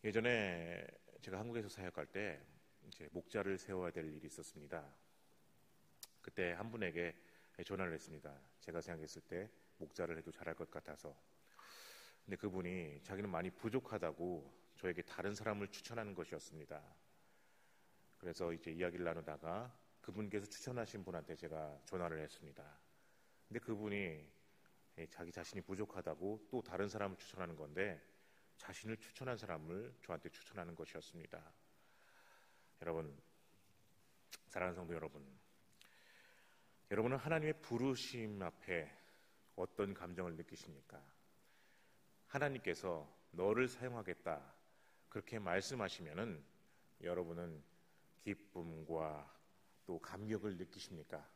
예전에 제가 한국에서 사역할 때 이제 목자를 세워야 될 일이 있었습니다. 그때 한 분에게 전화를 했습니다. 제가 생각했을 때 목자를 해도 잘할 것 같아서. 근데 그분이 자기는 많이 부족하다고 저에게 다른 사람을 추천하는 것이었습니다. 그래서 이제 이야기를 나누다가 그분께서 추천하신 분한테 제가 전화를 했습니다. 근데 그분이 자기 자신이 부족하다고 또 다른 사람을 추천하는 건데 자신을 추천한 사람을 저한테 추천하는 것이었습니다. 여러분, 사랑하는 성도 여러분, 여러분은 하나님의 부르심 앞에 어떤 감정을 느끼십니까? 하나님께서 너를 사용하겠다 그렇게 말씀하시면은 여러분은 기쁨과 또 감격을 느끼십니까?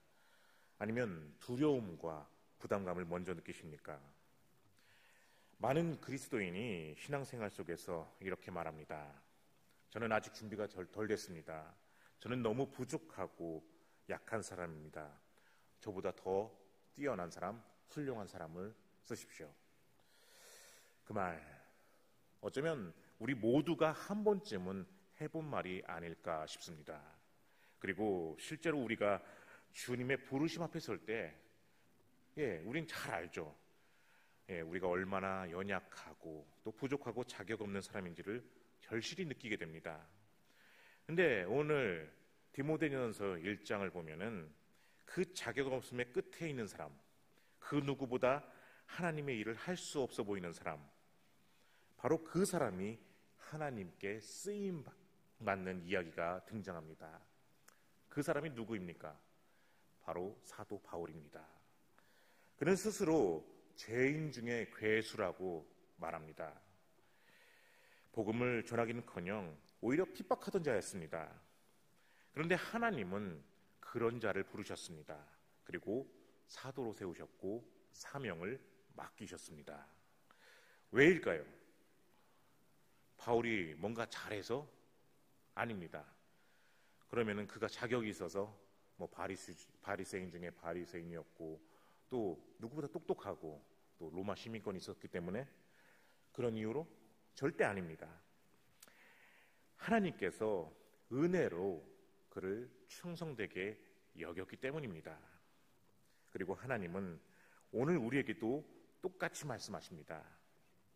아니면 두려움과 부담감을 먼저 느끼십니까? 많은 그리스도인이 신앙생활 속에서 이렇게 말합니다. 저는 아직 준비가 덜 됐습니다. 저는 너무 부족하고 약한 사람입니다. 저보다 더 뛰어난 사람, 훌륭한 사람을 쓰십시오. 그 말, 어쩌면 우리 모두가 한 번쯤은 해본 말이 아닐까 싶습니다. 그리고 실제로 우리가 주님의 부르심 앞에 설 때, 우린 잘 알죠. 우리가 얼마나 연약하고 또 부족하고 자격 없는 사람인지를 절실히 느끼게 됩니다. 근데 오늘 디모데전서 1장을 보면은 그 자격 없음의 끝에 있는 사람, 그 누구보다 하나님의 일을 할 수 없어 보이는 사람, 바로 그 사람이 하나님께 쓰임 받는 이야기가 등장합니다. 그 사람이 누구입니까? 바로 사도 바울입니다. 그는 스스로 죄인 중에 괴수라고 말합니다. 복음을 전하기는커녕 오히려 핍박하던 자였습니다. 그런데 하나님은 그런 자를 부르셨습니다. 그리고 사도로 세우셨고 사명을 맡기셨습니다. 왜일까요? 바울이 뭔가 잘해서? 아닙니다. 그러면은 그가 자격이 있어서 바리새인 중에 바리새인이었고 또 누구보다 똑똑하고 또 로마 시민권이 있었기 때문에 그런 이유로? 절대 아닙니다. 하나님께서 은혜로 그를 충성되게 여겼기 때문입니다. 그리고 하나님은 오늘 우리에게도 똑같이 말씀하십니다.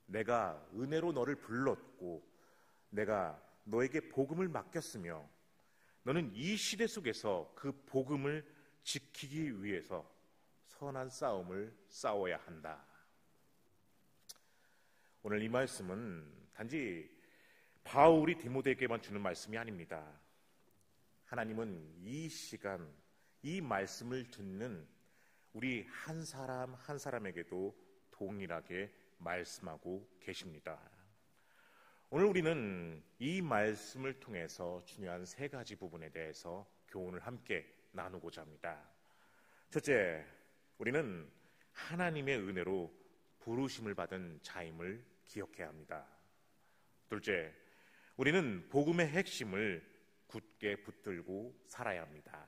내가 은혜로 너를 불렀고 내가 너에게 복음을 맡겼으며 너는 이 시대 속에서 그 복음을 지키기 위해서 선한 싸움을 싸워야 한다. 오늘 이 말씀은 단지 바울이 디모데에게만 주는 말씀이 아닙니다. 하나님은 이 시간, 이 말씀을 듣는 우리 한 사람 한 사람에게도 동일하게 말씀하고 계십니다. 오늘 우리는 이 말씀을 통해서 중요한 세 가지 부분에 대해서 교훈을 함께 나누고자 합니다. 첫째, 우리는 하나님의 은혜로 부르심을 받은 자임을 기억해야 합니다. 둘째, 우리는 복음의 핵심을 굳게 붙들고 살아야 합니다.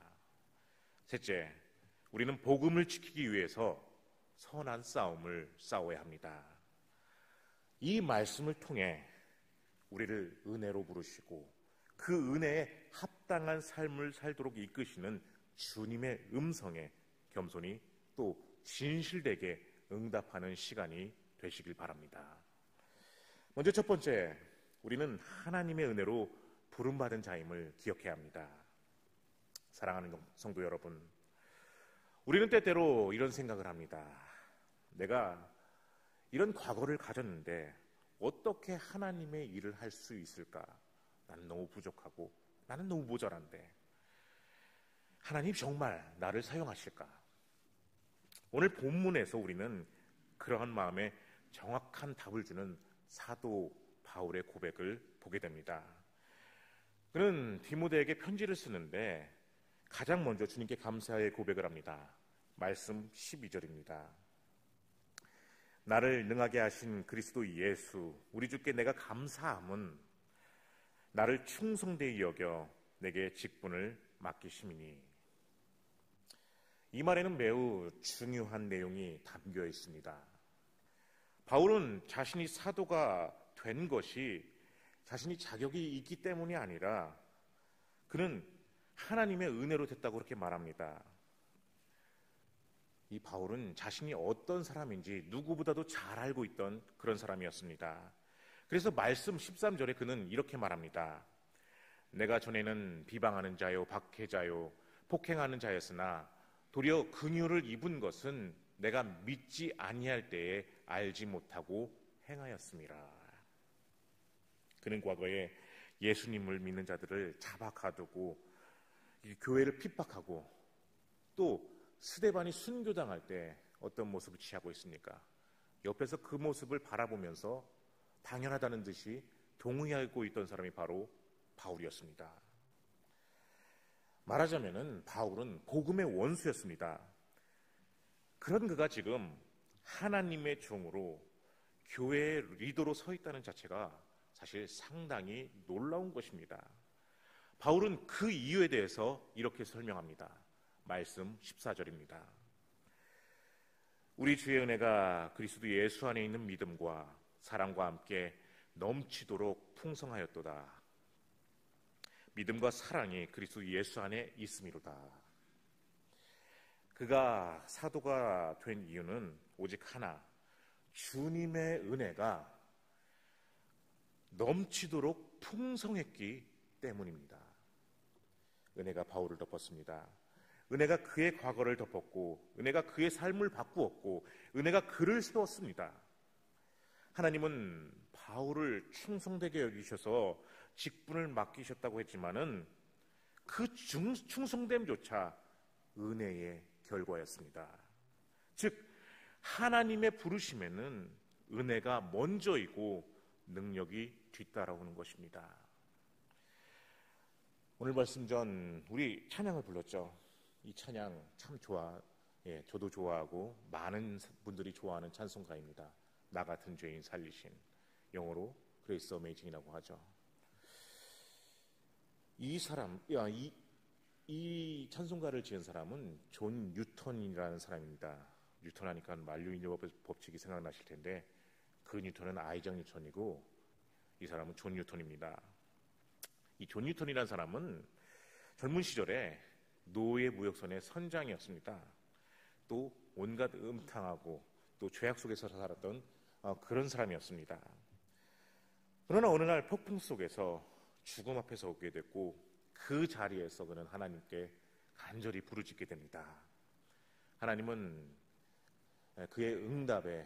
셋째, 우리는 복음을 지키기 위해서 선한 싸움을 싸워야 합니다. 이 말씀을 통해 우리를 은혜로 부르시고 그 은혜에 합당한 삶을 살도록 이끄시는 주님의 음성에 겸손히 또 진실되게 응답하는 시간이 되시길 바랍니다. 먼저 첫 번째, 우리는 하나님의 은혜로 부름받은 자임을 기억해야 합니다. 사랑하는 성도 여러분, 우리는 때때로 이런 생각을 합니다. 내가 이런 과거를 가졌는데 어떻게 하나님의 일을 할 수 있을까? 나는 너무 부족하고 나는 너무 모자란데 하나님 정말 나를 사용하실까? 오늘 본문에서 우리는 그러한 마음에 정확한 답을 주는 사도 바울의 고백을 보게 됩니다. 그는 디모데에게 편지를 쓰는데 가장 먼저 주님께 감사의 고백을 합니다. 말씀 12절입니다. 나를 능하게 하신 그리스도 예수 우리 주께 내가 감사함은 나를 충성되이 여겨 내게 직분을 맡기심이니. 이 말에는 매우 중요한 내용이 담겨 있습니다. 바울은 자신이 사도가 된 것이 자신이 자격이 있기 때문이 아니라 그는 하나님의 은혜로 됐다고 그렇게 말합니다. 이 바울은 자신이 어떤 사람인지 누구보다도 잘 알고 있던 그런 사람이었습니다. 그래서 말씀 13절에 그는 이렇게 말합니다. 내가 전에는 비방하는 자요 박해자요 폭행하는 자였으나 도리어 긍휼을 입은 것은 내가 믿지 아니할 때에 알지 못하고 행하였습니다. 그는 과거에 예수님을 믿는 자들을 잡아가두고 교회를 핍박하고 또 스데반이 순교당할 때 어떤 모습을 취하고 있습니까? 옆에서 그 모습을 바라보면서 당연하다는 듯이 동의하고 있던 사람이 바로 바울이었습니다. 말하자면은 바울은 복음의 원수였습니다. 그런 그가 지금 하나님의 종으로 교회의 리더로 서 있다는 자체가 사실 상당히 놀라운 것입니다. 바울은 그 이유에 대해서 이렇게 설명합니다. 말씀 14절입니다. 우리 주의 은혜가 그리스도 예수 안에 있는 믿음과 사랑과 함께 넘치도록 풍성하였도다. 믿음과 사랑이 그리스도 예수 안에 있음이로다. 그가 사도가 된 이유는 오직 하나, 주님의 은혜가 넘치도록 풍성했기 때문입니다. 은혜가 바울을 덮었습니다. 은혜가 그의 과거를 덮었고 은혜가 그의 삶을 바꾸었고 은혜가 그를 세웠습니다. 하나님은 바울을 충성되게 여기셔서 직분을 맡기셨다고 했지만은 그 충성됨조차 은혜의 결과였습니다. 즉 하나님의 부르심에는 은혜가 먼저이고 능력이 뒤따라오는 것입니다. 오늘 말씀 전 우리 찬양을 불렀죠. 이 찬양 참 저도 좋아하고 많은 분들이 좋아하는 찬송가입니다. 나 같은 죄인 살리신, 영어로 그레이스 어메이징이라고 하죠. 이 찬송가를 지은 사람은 존 뉴턴이라는 사람입니다. 뉴턴 하니까 만류인력 법칙이 생각나실 텐데 그 뉴턴은 아이작 뉴턴이고 이 사람은 존 뉴턴입니다. 이 존 뉴턴이라는 사람은 젊은 시절에 노예 무역선의 선장이었습니다. 또 온갖 음탕하고 또 죄악 속에서 살았던 그런 사람이었습니다. 그러나 어느 날 폭풍 속에서 죽음 앞에서 오게 됐고 그 자리에서 그는 하나님께 간절히 부르짖게 됩니다. 하나님은 그의 응답에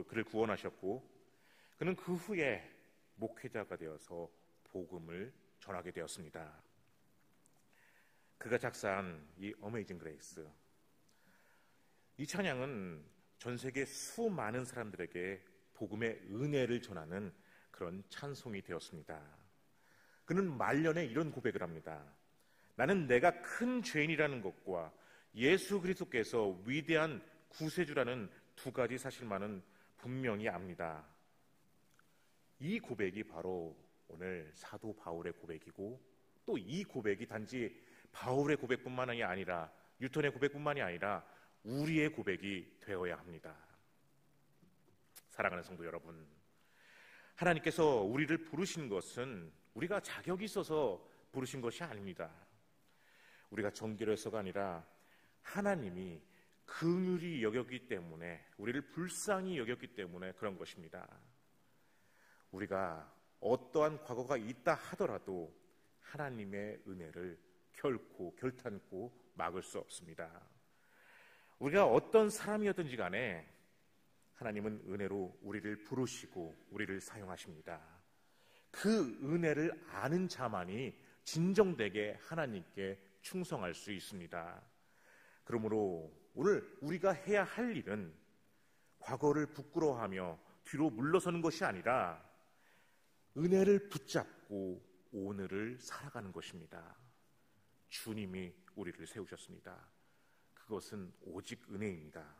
그를 구원하셨고 그는 그 후에 목회자가 되어서 복음을 전하게 되었습니다. 그가 작사한 이 어메이징 그레이스, 이 찬양은 전 세계 수많은 사람들에게 복음의 은혜를 전하는 그런 찬송이 되었습니다. 그는 말년에 이런 고백을 합니다. 나는 내가 큰 죄인이라는 것과 예수 그리스도께서 위대한 구세주라는 두 가지 사실만은 분명히 압니다. 이 고백이 바로 오늘 사도 바울의 고백이고 또 이 고백이 단지 바울의 고백뿐만이 아니라 뉴턴의 고백뿐만이 아니라 우리의 고백이 되어야 합니다. 사랑하는 성도 여러분, 하나님께서 우리를 부르신 것은 우리가 자격이 있어서 부르신 것이 아닙니다. 우리가 정결 해서가 아니라 하나님이 긍휼히 여겼기 때문에, 우리를 불쌍히 여겼기 때문에 그런 것입니다. 우리가 어떠한 과거가 있다 하더라도 하나님의 은혜를 결단코 막을 수 없습니다. 우리가 어떤 사람이었든지 간에 하나님은 은혜로 우리를 부르시고 우리를 사용하십니다. 그 은혜를 아는 자만이 진정되게 하나님께 충성할 수 있습니다. 그러므로 오늘 우리가 해야 할 일은 과거를 부끄러워하며 뒤로 물러서는 것이 아니라 은혜를 붙잡고 오늘을 살아가는 것입니다. 주님이 우리를 세우셨습니다. 그것은 오직 은혜입니다.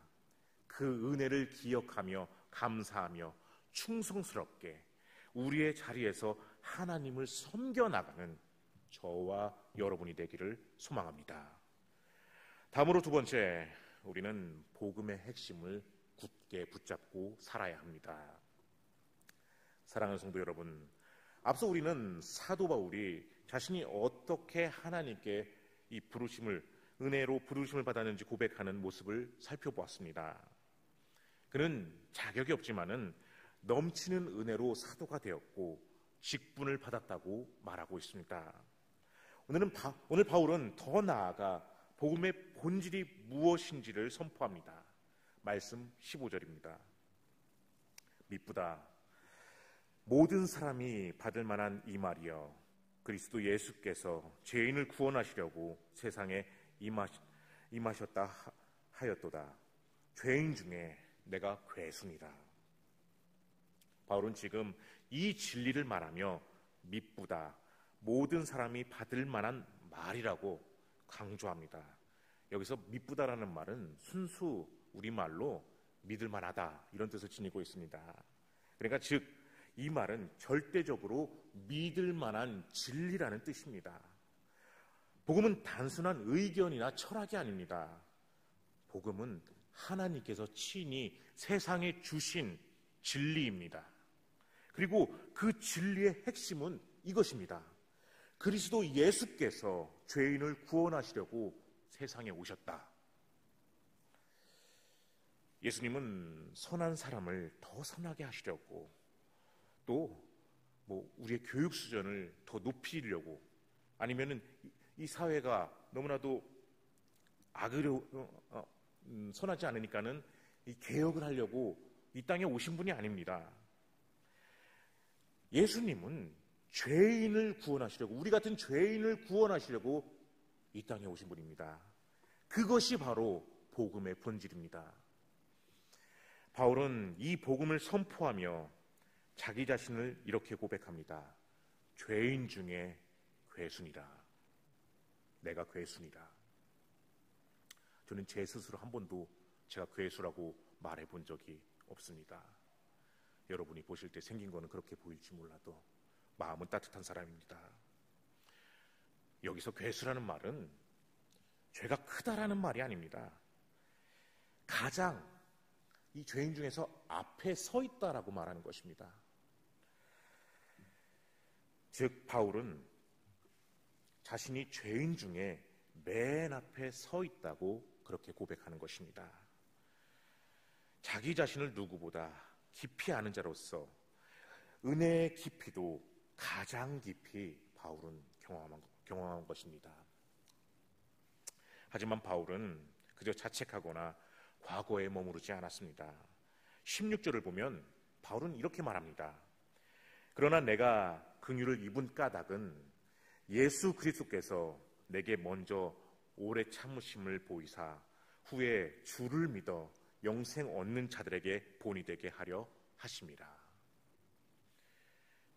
그 은혜를 기억하며 감사하며 충성스럽게 우리의 자리에서 하나님을 섬겨나가는 저와 여러분이 되기를 소망합니다. 다음으로 두 번째, 우리는 복음의 핵심을 굳게 붙잡고 살아야 합니다. 사랑하는 성도 여러분, 앞서 우리는 사도 바울이 자신이 어떻게 하나님께 이 은혜로 부르심을 받았는지 고백하는 모습을 살펴보았습니다. 그는 자격이 없지만은 넘치는 은혜로 사도가 되었고 직분을 받았다고 말하고 있습니다. 오늘 바울은 더 나아가 복음의 본질이 무엇인지를 선포합니다. 말씀 15절입니다. 미쁘다. 모든 사람이 받을 만한 이 말이여, 그리스도 예수께서 죄인을 구원하시려고 세상에 임하셨다 하였도다. 죄인 중에 내가 괴순이다. 바울은 지금 이 진리를 말하며 미쁘다, 모든 사람이 받을 만한 말이라고 강조합니다. 여기서 미쁘다라는 말은 순수 우리말로 믿을 만하다 이런 뜻을 지니고 있습니다. 그러니까 즉 이 말은 절대적으로 믿을 만한 진리라는 뜻입니다. 복음은 단순한 의견이나 철학이 아닙니다. 복음은 하나님께서 친히 세상에 주신 진리입니다. 그리고 그 진리의 핵심은 이것입니다. 그리스도 예수께서 죄인을 구원하시려고 세상에 오셨다. 예수님은 선한 사람을 더 선하게 하시려고, 또 우리의 교육 수준을 더 높이려고, 아니면은 이 사회가 너무나도 선하지 않으니까는 이 개혁을 하려고 이 땅에 오신 분이 아닙니다. 예수님은 죄인을 구원하시려고, 우리 같은 죄인을 구원하시려고 이 땅에 오신 분입니다. 그것이 바로 복음의 본질입니다. 바울은 이 복음을 선포하며 자기 자신을 이렇게 고백합니다. 죄인 중에 괴순이라. 내가 괴순이라. 저는 제 스스로 한 번도 제가 괴수라고 말해본 적이 없습니다. 여러분이 보실 때 생긴 거는 그렇게 보일지 몰라도 마음은 따뜻한 사람입니다. 여기서 괴수라는 말은 죄가 크다라는 말이 아닙니다. 가장 이 죄인 중에서 앞에 서 있다라고 말하는 것입니다. 즉 바울은 자신이 죄인 중에 맨 앞에 서 있다고 그렇게 고백하는 것입니다. 자기 자신을 누구보다 깊이 아는 자로서 은혜의 깊이도 가장 깊이 바울은 경험한 것입니다. 하지만 바울은 그저 자책하거나 과거에 머무르지 않았습니다. 16절을 보면 바울은 이렇게 말합니다. 그러나 내가 긍휼을 입은 까닭은 예수 그리스도께서 내게 먼저 오래 참으심을 보이사 후에 주를 믿어 영생 얻는 자들에게 본이 되게 하려 하심이라.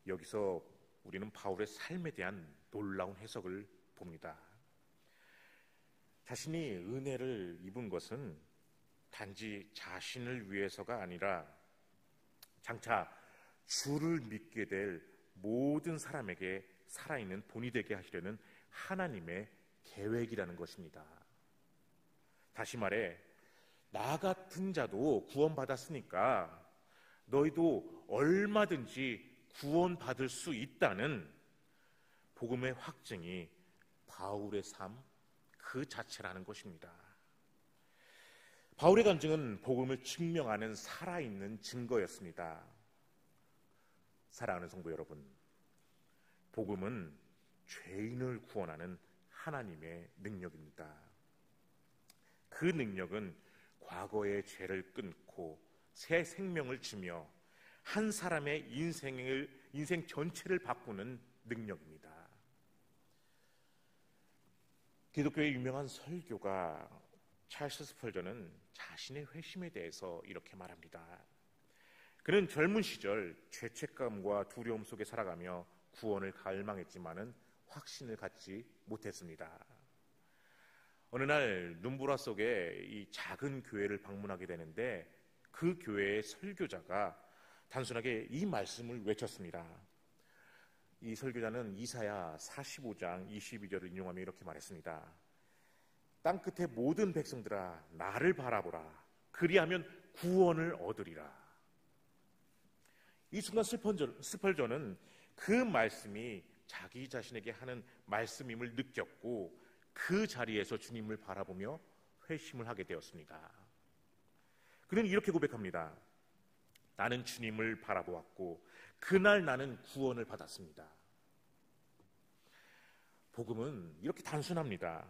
여기서 우리는 바울의 삶에 대한 놀라운 해석을 봅니다. 자신이 은혜를 입은 것은 단지 자신을 위해서가 아니라 장차 주를 믿게 될 모든 사람에게 살아있는 본이 되게 하시려는 하나님의 계획이라는 것입니다. 다시 말해, 나 같은 자도 구원받았으니까 너희도 얼마든지 구원받을 수 있다는 복음의 확증이 바울의 삶 그 자체라는 것입니다. 바울의 간증은 복음을 증명하는 살아있는 증거였습니다. 사랑하는 성도 여러분, 복음은 죄인을 구원하는 하나님의 능력입니다. 그 능력은 과거의 죄를 끊고 새 생명을 주며 한 사람의 인생 전체를 바꾸는 능력입니다. 기독교의 유명한 설교가 찰스 스펄전은 자신의 회심에 대해서 이렇게 말합니다. 그는 젊은 시절 죄책감과 두려움 속에 살아가며 구원을 갈망했지만은 확신을 갖지 못했습니다. 어느 날 눈보라 속에 이 작은 교회를 방문하게 되는데 그 교회의 설교자가 단순하게 이 말씀을 외쳤습니다. 이 설교자는 이사야 45장 22절을 인용하며 이렇게 말했습니다. 땅끝의 모든 백성들아 나를 바라보라. 그리하면 구원을 얻으리라. 이 순간 스펄전은 그 말씀이 자기 자신에게 하는 말씀임을 느꼈고 그 자리에서 주님을 바라보며 회심을 하게 되었습니다. 그는 이렇게 고백합니다. 나는 주님을 바라보았고 그날 나는 구원을 받았습니다. 복음은 이렇게 단순합니다.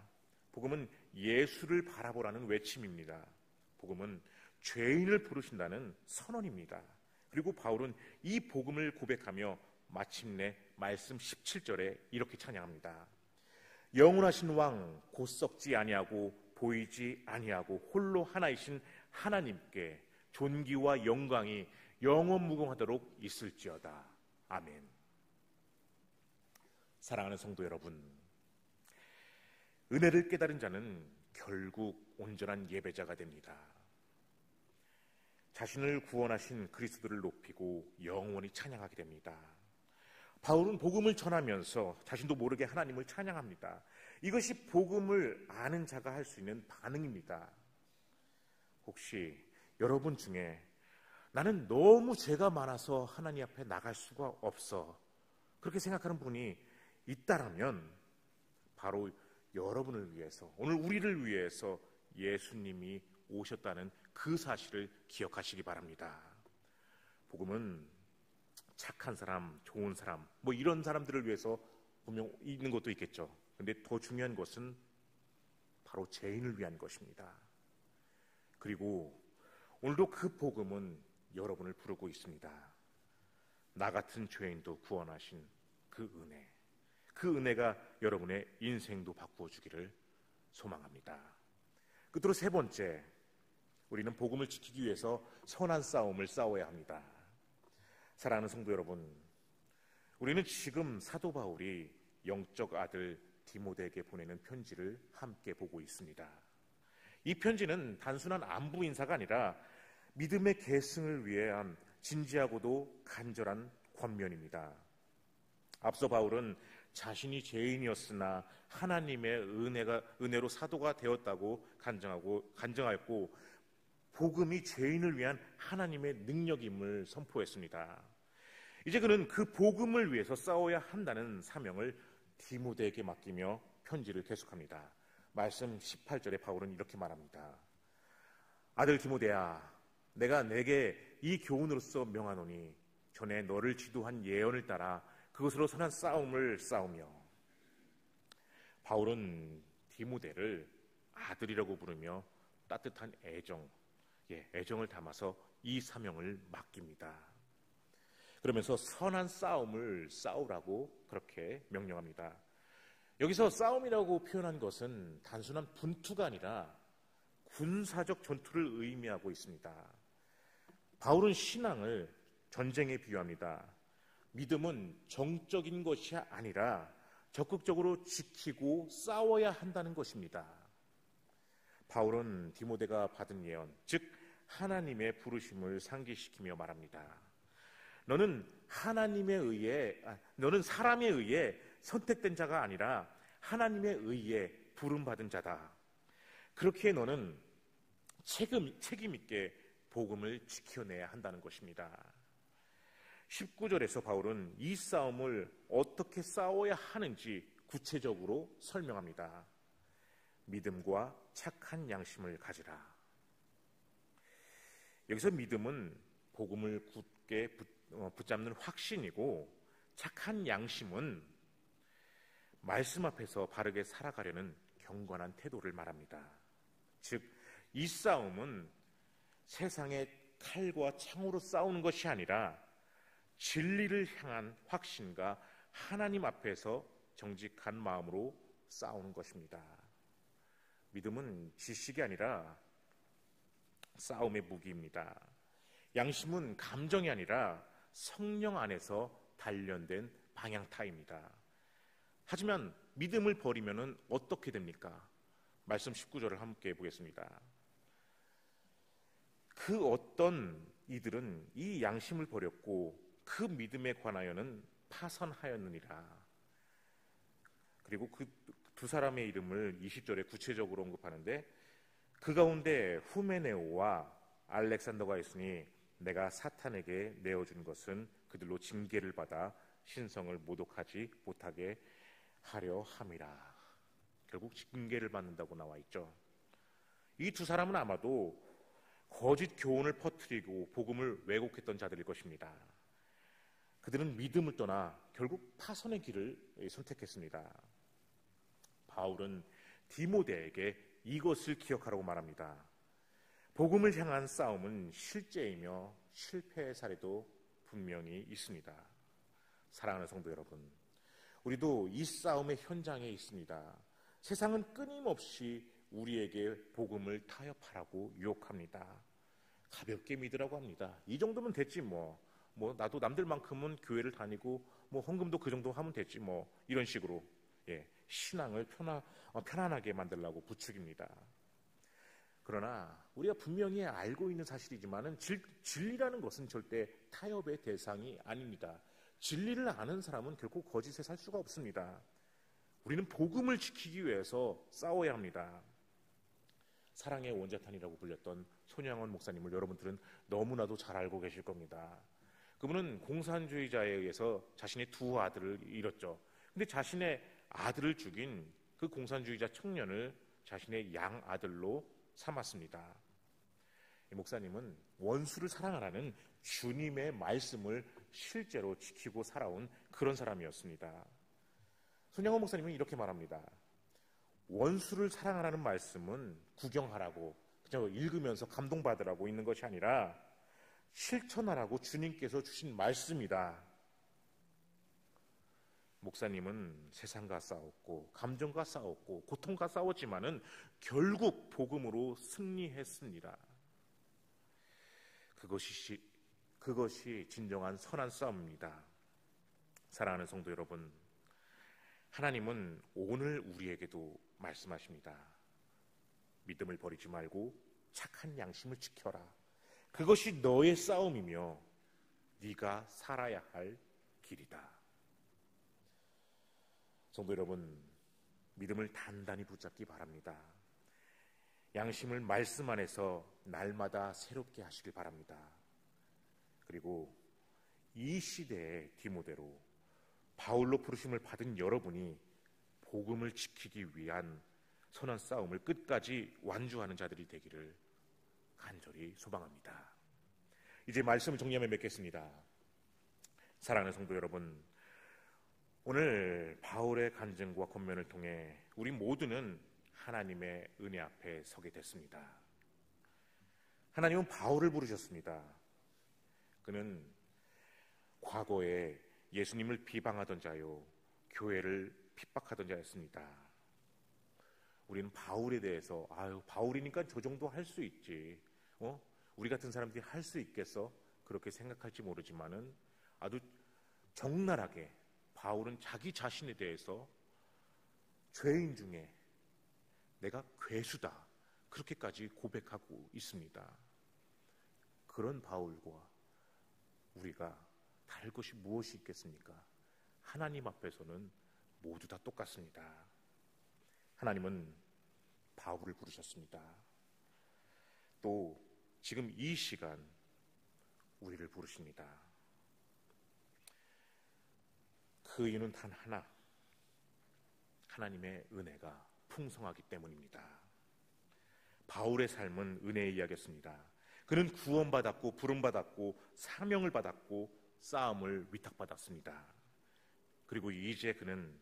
복음은 예수를 바라보라는 외침입니다. 복음은 죄인을 부르신다는 선언입니다. 그리고 바울은 이 복음을 고백하며 마침내 말씀 17절에 이렇게 찬양합니다. 영원하신 왕 곧 썩지 아니하고 보이지 아니하고 홀로 하나이신 하나님께 존귀와 영광이 영원무궁하도록 있을지어다. 아멘. 사랑하는 성도 여러분, 은혜를 깨달은 자는 결국 온전한 예배자가 됩니다. 자신을 구원하신 그리스도를 높이고 영원히 찬양하게 됩니다. 바울은 복음을 전하면서 자신도 모르게 하나님을 찬양합니다. 이것이 복음을 아는 자가 할 수 있는 반응입니다. 혹시 여러분 중에 나는 너무 죄가 많아서 하나님 앞에 나갈 수가 없어, 그렇게 생각하는 분이 있다라면 바로 여러분을 위해서, 오늘 우리를 위해서 예수님이 오셨다는 그 사실을 기억하시기 바랍니다. 복음은 착한 사람, 좋은 사람, 뭐 이런 사람들을 위해서 분명 있는 것도 있겠죠. 그런데 더 중요한 것은 바로 죄인을 위한 것입니다. 그리고 오늘도 그 복음은 여러분을 부르고 있습니다. 나 같은 죄인도 구원하신 그 은혜, 그 은혜가 여러분의 인생도 바꾸어 주기를 소망합니다. 끝으로 세 번째, 우리는 복음을 지키기 위해서 선한 싸움을 싸워야 합니다. 사랑하는 성도 여러분, 우리는 지금 사도 바울이 영적 아들 디모데에게 보내는 편지를 함께 보고 있습니다. 이 편지는 단순한 안부 인사가 아니라 믿음의 계승을 위한 진지하고도 간절한 권면입니다. 앞서 바울은 자신이 죄인이었으나 하나님의 은혜로 사도가 되었다고 간증하였고 복음이 죄인을 위한 하나님의 능력임을 선포했습니다. 이제 그는 그 복음을 위해서 싸워야 한다는 사명을 디모데에게 맡기며 편지를 계속합니다. 말씀 18절에 바울은 이렇게 말합니다. 아들 디모데야, 내가 내게 이 교훈으로서 명하노니 전에 너를 지도한 예언을 따라 그것으로 선한 싸움을 싸우며. 바울은 디모데를 아들이라고 부르며 따뜻한 애정을 담아서 이 사명을 맡깁니다. 그러면서 선한 싸움을 싸우라고 그렇게 명령합니다. 여기서 싸움이라고 표현한 것은 단순한 분투가 아니라 군사적 전투를 의미하고 있습니다. 바울은 신앙을 전쟁에 비유합니다. 믿음은 정적인 것이 아니라 적극적으로 지키고 싸워야 한다는 것입니다. 바울은 디모데가 받은 예언, 즉 하나님의 부르심을 상기시키며 말합니다. 너는 사람에 의해 선택된 자가 아니라 하나님에 의해 부름받은 자다. 그렇게 너는 책임 있게 복음을 지켜내야 한다는 것입니다. 19절에서 바울은 이 싸움을 어떻게 싸워야 하는지 구체적으로 설명합니다. 믿음과 착한 양심을 가지라. 여기서 믿음은 복음을 굳게 붙잡는 확신이고, 착한 양심은 말씀 앞에서 바르게 살아가려는 경건한 태도를 말합니다. 즉, 이 싸움은 세상의 칼과 창으로 싸우는 것이 아니라 진리를 향한 확신과 하나님 앞에서 정직한 마음으로 싸우는 것입니다. 믿음은 지식이 아니라 싸움의 무기입니다. 양심은 감정이 아니라 성령 안에서 단련된 방향타입니다. 하지만 믿음을 버리면 어떻게 됩니까? 말씀 19절을 함께 보겠습니다. 그 어떤 이들은 이 양심을 버렸고 그 믿음에 관하여는 파선하였느니라. 그리고 그 두 사람의 이름을 20절에 구체적으로 언급하는데, 그 가운데 후메네오와 알렉산더가 있으니 내가 사탄에게 내어준 것은 그들로 징계를 받아 신성을 모독하지 못하게 하려 함이라. 결국 징계를 받는다고 나와 있죠. 이 두 사람은 아마도 거짓 교훈을 퍼뜨리고 복음을 왜곡했던 자들일 것입니다. 그들은 믿음을 떠나 결국 파선의 길을 선택했습니다. 바울은 디모데에게 이것을 기억하라고 말합니다. 복음을 향한 싸움은 실제이며 실패의 사례도 분명히 있습니다. 사랑하는 성도 여러분, 우리도 이 싸움의 현장에 있습니다. 세상은 끊임없이 우리에게 복음을 타협하라고 유혹합니다. 가볍게 믿으라고 합니다. 이 정도면 됐지 뭐 나도 남들만큼은 교회를 다니고 헌금도 그 정도 하면 됐지 이런 식으로 신앙을 편안하게 만들려고 부추깁니다. 그러나 우리가 분명히 알고 있는 사실이지만은 진리라는 것은 절대 타협의 대상이 아닙니다. 진리를 아는 사람은 결코 거짓에 살 수가 없습니다. 우리는 복음을 지키기 위해서 싸워야 합니다. 사랑의 원자탄이라고 불렸던 손양원 목사님을 여러분들은 너무나도 잘 알고 계실 겁니다. 그분은 공산주의자에 의해서 자신의 두 아들을 잃었죠. 근데 자신의 아들을 죽인 그 공산주의자 청년을 자신의 양아들로 삼았습니다. 이 목사님은 원수를 사랑하라는 주님의 말씀을 실제로 지키고 살아온 그런 사람이었습니다. 손양원 목사님은 이렇게 말합니다. 원수를 사랑하라는 말씀은 구경하라고 그냥 읽으면서 감동받으라고 있는 것이 아니라 실천하라고 주님께서 주신 말씀이다. 목사님은 세상과 싸웠고 감정과 싸웠고 고통과 싸웠지만은 결국 복음으로 승리했습니다. 그것이 진정한 선한 싸움입니다. 사랑하는 성도 여러분, 하나님은 오늘 우리에게도 말씀하십니다. 믿음을 버리지 말고 착한 양심을 지켜라. 그것이 너의 싸움이며 네가 살아야 할 길이다. 성도 여러분, 믿음을 단단히 붙잡기 바랍니다. 양심을 말씀 안에서 날마다 새롭게 하시길 바랍니다. 그리고 이 시대의 디모데로 바울로 부르심을 받은 여러분이 복음을 지키기 위한 선한 싸움을 끝까지 완주하는 자들이 되기를 간절히 소망합니다. 이제 말씀을 정리하며 맺겠습니다. 사랑하는 성도 여러분, 오늘 바울의 간증과 권면을 통해 우리 모두는 하나님의 은혜 앞에 서게 됐습니다. 하나님은 바울을 부르셨습니다. 그는 과거에 예수님을 비방하던 자요, 교회를 핍박하던 자였습니다. 우리는 바울에 대해서 바울이니까 저 정도 할 수 있지, 우리 같은 사람들이 할 수 있겠어? 그렇게 생각할지 모르지만은 아주 적나라하게 바울은 자기 자신에 대해서 죄인 중에 내가 괴수다, 그렇게까지 고백하고 있습니다. 그런 바울과 우리가 다를 것이 무엇이 있겠습니까? 하나님 앞에서는 모두 다 똑같습니다. 하나님은 바울을 부르셨습니다. 또 지금 이 시간 우리를 부르십니다. 그 이유는 단 하나, 하나님의 은혜가 풍성하기 때문입니다. 바울의 삶은 은혜의 이야기였습니다. 그는 구원받았고 부름받았고 사명을 받았고 싸움을 위탁받았습니다. 그리고 이제 그는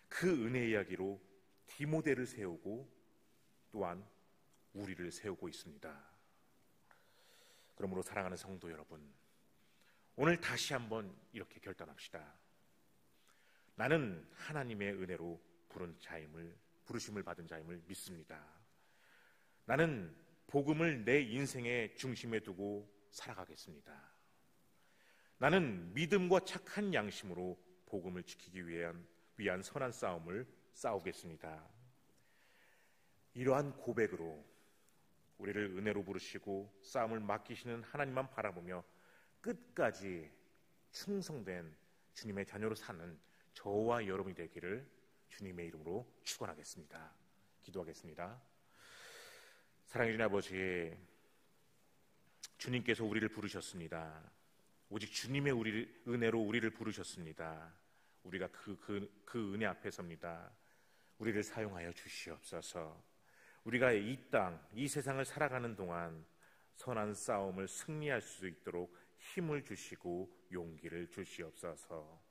그 은혜 이야기로 디모데를 세우고 또한 우리를 세우고 있습니다. 그러므로 사랑하는 성도 여러분, 오늘 다시 한번 이렇게 결단합시다. 나는 하나님의 은혜로 부르심을 받은 자임을 믿습니다. 나는 복음을 내 인생의 중심에 두고 살아가겠습니다. 나는 믿음과 착한 양심으로 복음을 지키기 위한 선한 싸움을 싸우겠습니다. 이러한 고백으로 우리를 은혜로 부르시고 싸움을 맡기시는 하나님만 바라보며 끝까지 충성된 주님의 자녀로 사는 저와 여러분이 되기를 주님의 이름으로 축원하겠습니다. 기도하겠습니다. 사랑해 주신 아버지, 주님께서 우리를 부르셨습니다. 오직 주님의 은혜로 우리를 부르셨습니다. 우리가 그 은혜 앞에 섭니다. 우리를 사용하여 주시옵소서. 우리가 이 땅, 이 세상을 살아가는 동안 선한 싸움을 승리할 수 있도록 힘을 주시고 용기를 주시옵소서.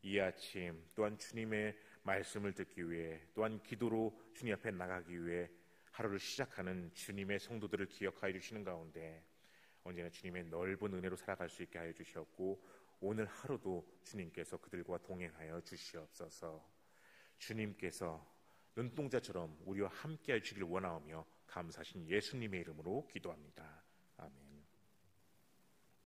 이 아침 또한 주님의 말씀을 듣기 위해, 또한 기도로 주님 앞에 나가기 위해 하루를 시작하는 주님의 성도들을 기억하여 주시는 가운데 언제나 주님의 넓은 은혜로 살아갈 수 있게 하여 주시옵고, 오늘 하루도 주님께서 그들과 동행하여 주시옵소서. 주님께서 눈동자처럼 우리와 함께 하시길 원하오며 감사하신 예수님의 이름으로 기도합니다.